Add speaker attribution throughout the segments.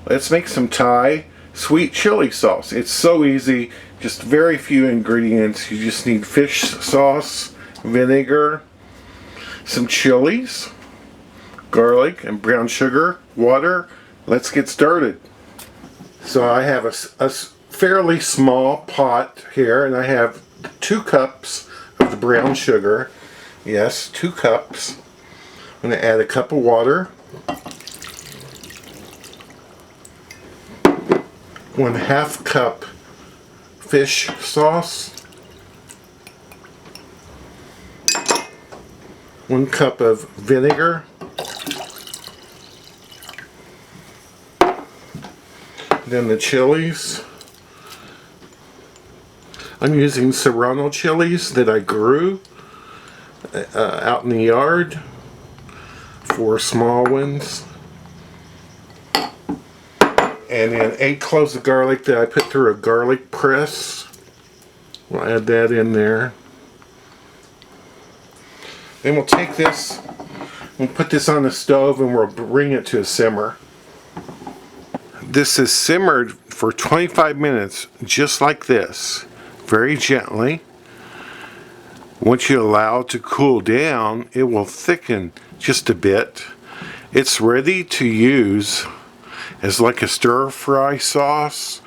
Speaker 1: Let's make some Thai sweet chili sauce. It's so easy, just very few ingredients. You just need fish sauce, vinegar, some chilies, garlic, and brown sugar, water. Let's get started. So I have a fairly small pot here, and I have 2 cups of the brown sugar. Yes, 2 cups. I'm going to add a cup of water, 1/2 cup fish sauce, 1 cup of vinegar, then the chilies. I'm using serrano chilies that I grew out in the yard, 4 small ones, and then 8 cloves of garlic that I put through a garlic press. We'll add that in there. Then we'll take this, we'll put this on the stove, and we'll bring it to a simmer. This is simmered for 25 minutes, just like this, very gently. Once you allow it to cool down, it will thicken just a bit. It's ready to use as like a stir-fry sauce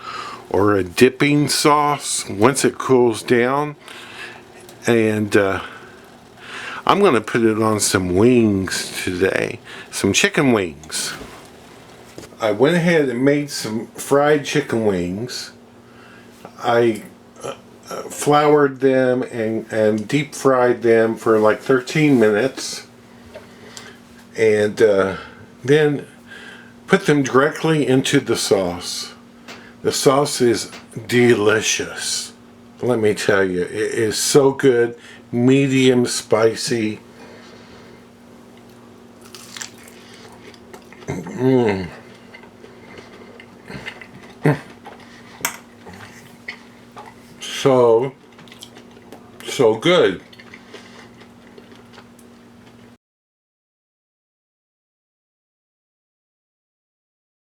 Speaker 1: or a dipping sauce once it cools down. And I'm going to put it on some wings today, some chicken wings. I went ahead and made some fried chicken wings. I floured them and deep fried them for like 13 minutes, and then put them directly into the sauce. The sauce is delicious. Let me tell you, it is so good. Medium spicy. So good.